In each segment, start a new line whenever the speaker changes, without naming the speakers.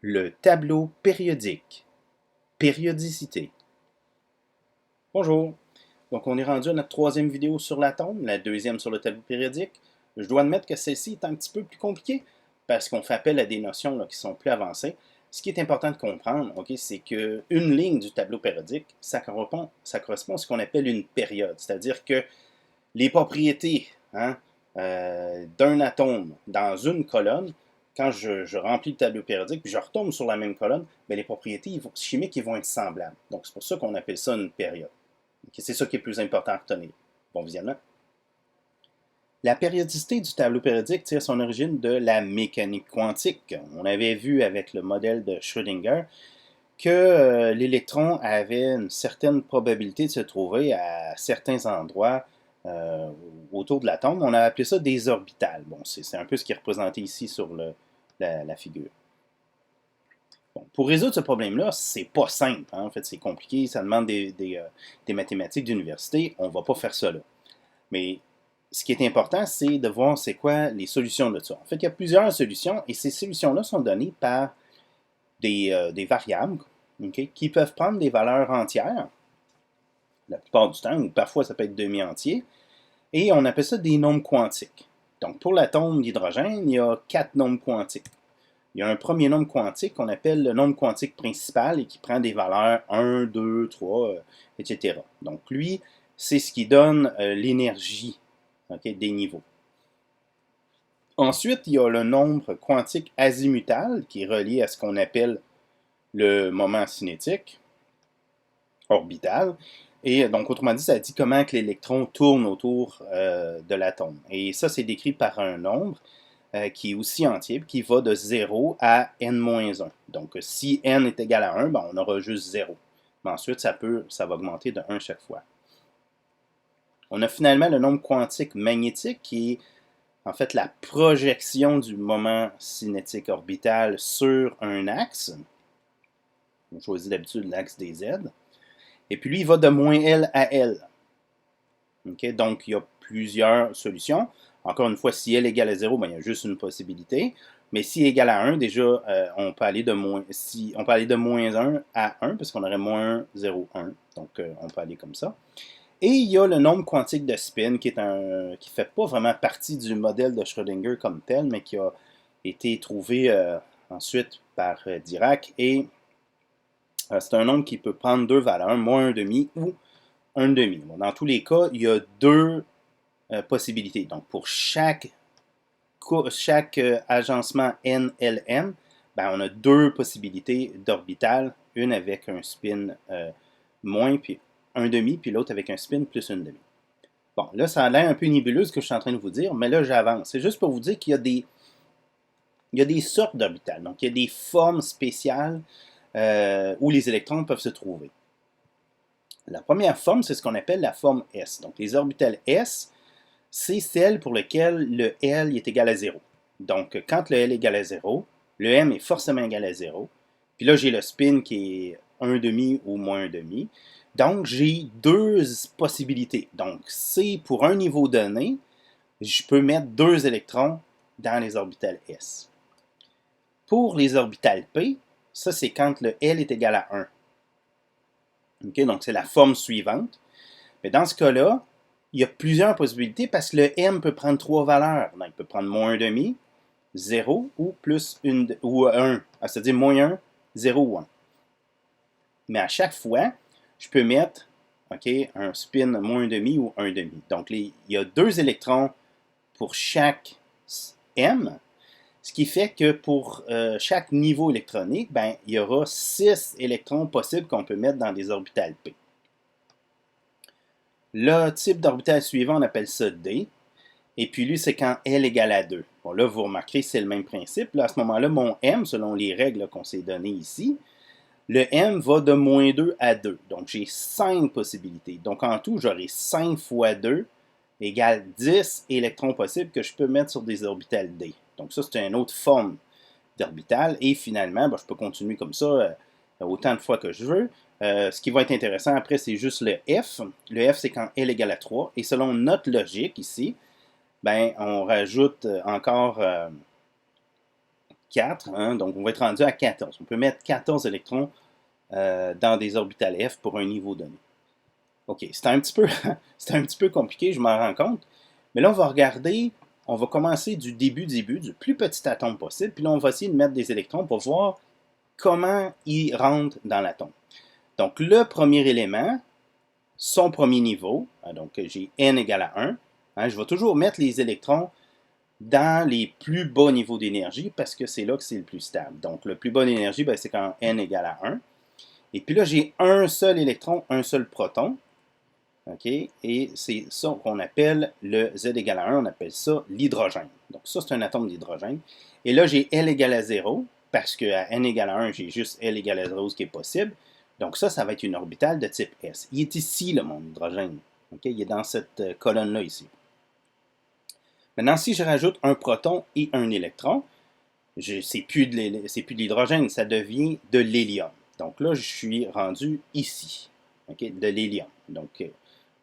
Le tableau périodique. Périodicité. Bonjour. Donc, on est rendu à notre troisième vidéo sur l'atome, la deuxième sur le tableau périodique. Je dois admettre que celle-ci est un petit peu plus compliquée parce qu'on fait appel à des notions qui sont plus avancées. Ce qui est important de comprendre, c'est qu'une ligne du tableau périodique, ça correspond à ce qu'on appelle une période. C'est-à-dire que les propriétés d'un atome dans une colonne, quand je remplis le tableau périodique puis je retombe sur la même colonne, bien, les propriétés chimiques vont être semblables. Donc, c'est pour ça qu'on appelle ça une période. C'est ça qui est le plus important à retenir. Bon visionnement. La périodicité du tableau périodique tire son origine de la mécanique quantique. On avait vu avec le modèle de Schrödinger que l'électron avait une certaine probabilité de se trouver à certains endroits autour de l'atome. On a appelé ça des orbitales. Bon, c'est un peu ce qui est représenté ici sur la figure. Bon, pour résoudre ce problème-là, c'est pas simple. En fait, c'est compliqué. Ça demande des mathématiques d'université. On ne va pas faire ça là. Mais ce qui est important, c'est de voir c'est quoi les solutions de ça. En fait, il y a plusieurs solutions et ces solutions-là sont données par des variables qui peuvent prendre des valeurs entières, la plupart du temps, ou parfois ça peut être demi-entier, et on appelle ça des nombres quantiques. Donc, pour l'atome d'hydrogène, il y a 4 nombres quantiques. Il y a un premier nombre quantique qu'on appelle le nombre quantique principal et qui prend des valeurs 1, 2, 3, etc. Donc, lui, c'est ce qui donne l'énergie des niveaux. Ensuite, il y a le nombre quantique azimutal qui est relié à ce qu'on appelle le moment cinétique orbital. Et donc, autrement dit, ça dit comment que l'électron tourne autour de l'atome. Et ça, c'est décrit par un nombre qui est aussi entier, qui va de 0 à n-1. Donc, si n est égal à 1, ben, on aura juste 0. Mais ensuite, ça va augmenter de 1 chaque fois. On a finalement le nombre quantique magnétique qui est en fait la projection du moment cinétique orbital sur un axe. On choisit d'habitude l'axe des Z. Et puis lui, il va de moins L à L. Donc, il y a plusieurs solutions. Encore une fois, si L égale à 0, ben, il y a juste une possibilité. Mais si égal à 1, déjà, on peut aller de moins 1 à 1, parce qu'on aurait moins 0, 1. Donc, on peut aller comme ça. Et il y a le nombre quantique de spin, qui ne fait pas vraiment partie du modèle de Schrödinger comme tel, mais qui a été trouvé ensuite par Dirac. Et c'est un nombre qui peut prendre deux valeurs, moins 1,5 ou 1,5. Bon, dans tous les cas, il y a deux possibilités. Donc, pour chaque agencement NLM, ben, on a deux possibilités d'orbital, une avec un spin moins, puis 1,5, puis l'autre avec un spin plus 1,5. Bon, là, ça a l'air un peu nébuleux ce que je suis en train de vous dire, mais là, j'avance. C'est juste pour vous dire qu'il y a des sortes d'orbitales. Donc, il y a des formes spéciales où les électrons peuvent se trouver. La première forme, c'est ce qu'on appelle la forme S. Donc, les orbitales S, c'est celle pour laquelle le L est égal à 0. Donc, quand le L est égal à 0, le M est forcément égal à 0. Puis là, j'ai le spin qui est 1,5 ou moins 1,5. Donc, j'ai deux possibilités. Donc, c'est pour un niveau donné, je peux mettre deux électrons dans les orbitales S. Pour les orbitales P, ça, c'est quand le L est égal à 1. Donc, c'est la forme suivante. Mais dans ce cas-là, il y a plusieurs possibilités parce que le M peut prendre trois valeurs. Donc, il peut prendre moins 1,5, 0 ou plus 1, c'est-à-dire moins 1, 0 ou 1. Mais à chaque fois, je peux mettre un spin moins 1,5 ou 1,5. Donc, il y a deux électrons pour chaque M, ce qui fait que pour chaque niveau électronique, ben, il y aura 6 électrons possibles qu'on peut mettre dans des orbitales P. Le type d'orbital suivant, on appelle ça D. Et puis lui, c'est quand L égale à 2. Bon, là, vous remarquerez, c'est le même principe. Là, à ce moment-là, mon M, selon les règles qu'on s'est données ici, le M va de moins 2 à 2. Donc, j'ai 5 possibilités. Donc, en tout, j'aurai 5 fois 2 égale 10 électrons possibles que je peux mettre sur des orbitales D. Donc, ça, c'est une autre forme d'orbital. Et finalement, ben, je peux continuer comme ça autant de fois que je veux. Ce qui va être intéressant après, c'est juste le F. Le F, c'est quand L égale à 3. Et selon notre logique ici, ben, on rajoute encore 4, hein, donc on va être rendu à 14. On peut mettre 14 électrons dans des orbitales F pour un niveau donné. OK, c'est un petit peu compliqué, je m'en rends compte. Mais là, on va regarder, on va commencer du début, du plus petit atome possible, puis là, on va essayer de mettre des électrons pour voir comment ils rentrent dans l'atome. Donc, le premier élément, son premier niveau, donc j'ai n égale à 1, hein, je vais toujours mettre les électrons dans les plus bas niveaux d'énergie parce que c'est là que c'est le plus stable. Donc, le plus bas d'énergie, ben, c'est quand n égale à 1. Et puis là, j'ai un seul électron, un seul proton. OK? Et c'est ça qu'on appelle le Z égale à 1, on appelle ça l'hydrogène. Donc ça, c'est un atome d'hydrogène. Et là, j'ai L égale à 0, parce qu'à N égale à 1, j'ai juste L égale à 0, ce qui est possible. Donc ça va être une orbitale de type S. Il est ici, là, mon hydrogène. Okay? Il est dans cette colonne-là ici. Maintenant, si je rajoute un proton et un électron, c'est plus de l'hydrogène, ça devient de l'hélium. Donc là, je suis rendu ici, okay? De l'hélium. Donc,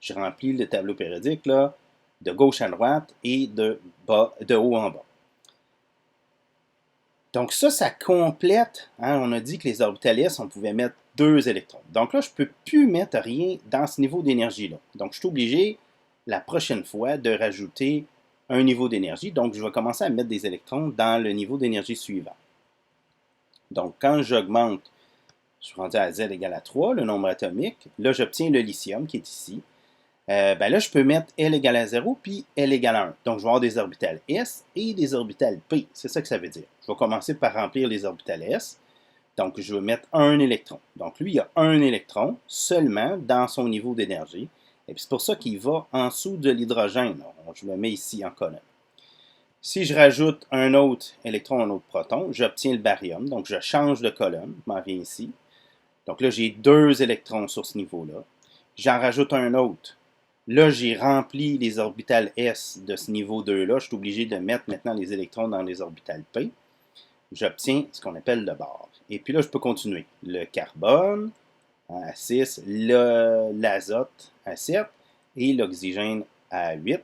je remplis le tableau périodique là, de gauche à droite et de haut en bas. Donc ça complète, hein, on a dit que les orbitales S, on pouvait mettre 2 électrons. Donc là, je ne peux plus mettre rien dans ce niveau d'énergie-là. Donc je suis obligé, la prochaine fois, de rajouter un niveau d'énergie. Donc je vais commencer à mettre des électrons dans le niveau d'énergie suivant. Donc quand j'augmente, je suis rendu à Z égale à 3, le nombre atomique. Là, j'obtiens le lithium qui est ici. Ben là, je peux mettre L égale à 0 puis L égale à 1. Donc, je vais avoir des orbitales S et des orbitales P. C'est ça que ça veut dire. Je vais commencer par remplir les orbitales S. Donc, je vais mettre un électron. Donc, lui, il a un électron seulement dans son niveau d'énergie. Et puis, c'est pour ça qu'il va en dessous de l'hydrogène. Je le mets ici en colonne. Si je rajoute un autre électron, un autre proton, j'obtiens le barium. Donc, je change de colonne. Je m'en viens ici. Donc là, j'ai 2 électrons sur ce niveau-là. J'en rajoute un autre. Là, j'ai rempli les orbitales S de ce niveau 2-là. Je suis obligé de mettre maintenant les électrons dans les orbitales P. J'obtiens ce qu'on appelle le bar. Et puis là, je peux continuer. Le carbone à 6, l'azote à 7 et l'oxygène à 8.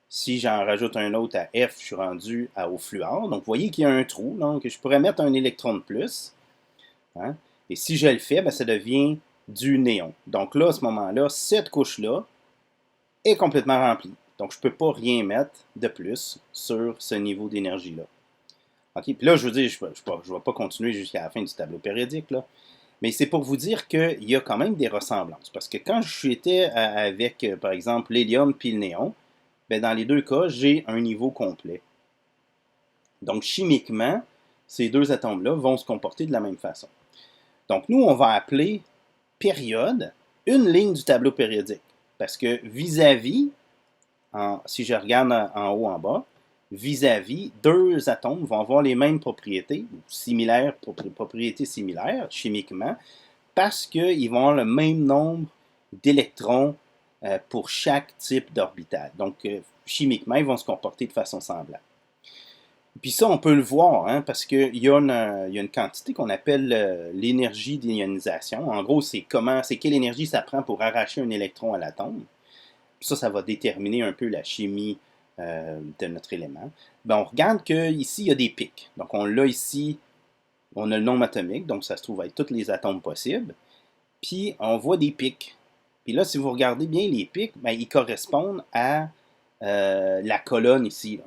Si j'en rajoute un autre à F, je suis rendu au fluor. Donc, vous voyez qu'il y a un trou. Donc, je pourrais mettre un électron de plus. Hein? Et si je le fais, ben, ça devient du néon. Donc là, à ce moment-là, cette couche-là est complètement remplie. Donc, je ne peux pas rien mettre de plus sur ce niveau d'énergie-là. OK, puis là, je veux dire, je ne vais pas continuer jusqu'à la fin du tableau périodique, là. Mais c'est pour vous dire qu'il y a quand même des ressemblances. Parce que quand j'étais avec, par exemple, l'hélium puis le néon, ben dans les deux cas, j'ai un niveau complet. Donc, chimiquement, ces deux atomes-là vont se comporter de la même façon. Donc, nous, on va appeler période une ligne du tableau périodique. Parce que vis-à-vis, si je regarde en haut, en bas, vis-à-vis, deux atomes vont avoir les mêmes propriétés, similaires, propriétés similaires chimiquement, parce qu'ils vont avoir le même nombre d'électrons pour chaque type d'orbital. Donc, chimiquement, ils vont se comporter de façon semblable. Puis ça, on peut le voir, hein, parce qu'il y a une quantité qu'on appelle l'énergie d'ionisation. En gros, c'est quelle énergie ça prend pour arracher un électron à l'atome. Puis ça va déterminer un peu la chimie de notre élément. Ben, on regarde qu'ici, il y a des pics. Donc, on l'a ici, on a le nombre atomique, donc ça se trouve être tous les atomes possibles. Puis, on voit des pics. Puis là, si vous regardez bien les pics, ben, ils correspondent à la colonne ici, là,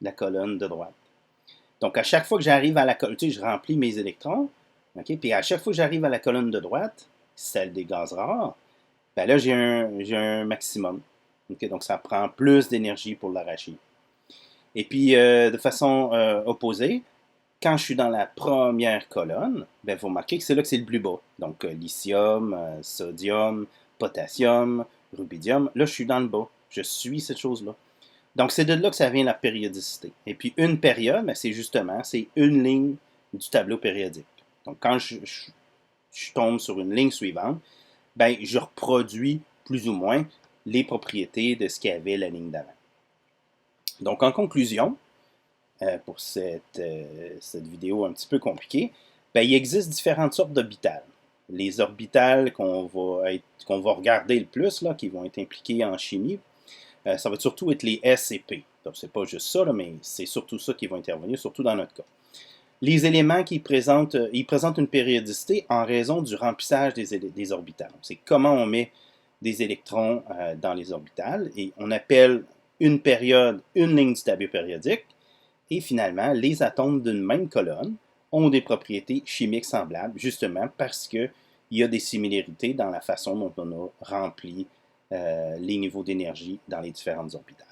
la colonne de droite. Donc, à chaque fois que j'arrive à la colonne, tu sais, je remplis mes électrons, okay? Puis à chaque fois que j'arrive à la colonne de droite, celle des gaz rares, ben là, j'ai un maximum. Okay? Donc, ça prend plus d'énergie pour l'arracher. Et puis, de façon opposée, quand je suis dans la première colonne, ben, vous remarquez que c'est là que c'est le plus bas. Donc, lithium, sodium, potassium, rubidium. Là, je suis dans le bas. Je suis cette chose-là. Donc, c'est de là que ça vient la périodicité. Et puis, une période, ben, c'est une ligne du tableau périodique. Donc, quand je tombe sur une ligne suivante, ben, je reproduis plus ou moins les propriétés de ce qu'il y avait la ligne d'avant. Donc, en conclusion, pour cette vidéo un petit peu compliquée, ben, il existe différentes sortes d'orbitales. Les orbitales qu'on va regarder le plus, là, qui vont être impliquées en chimie, ça va surtout être les S et P. Donc, c'est pas juste ça, là, mais c'est surtout ça qui va intervenir, surtout dans notre cas. Les éléments ils présentent une périodicité en raison du remplissage des orbitales. C'est comment on met des électrons dans les orbitales et on appelle une période une ligne du tableau périodique. Et finalement, les atomes d'une même colonne ont des propriétés chimiques semblables, justement parce qu'il y a des similarités dans la façon dont on a rempli les niveaux d'énergie dans les différentes orbitales.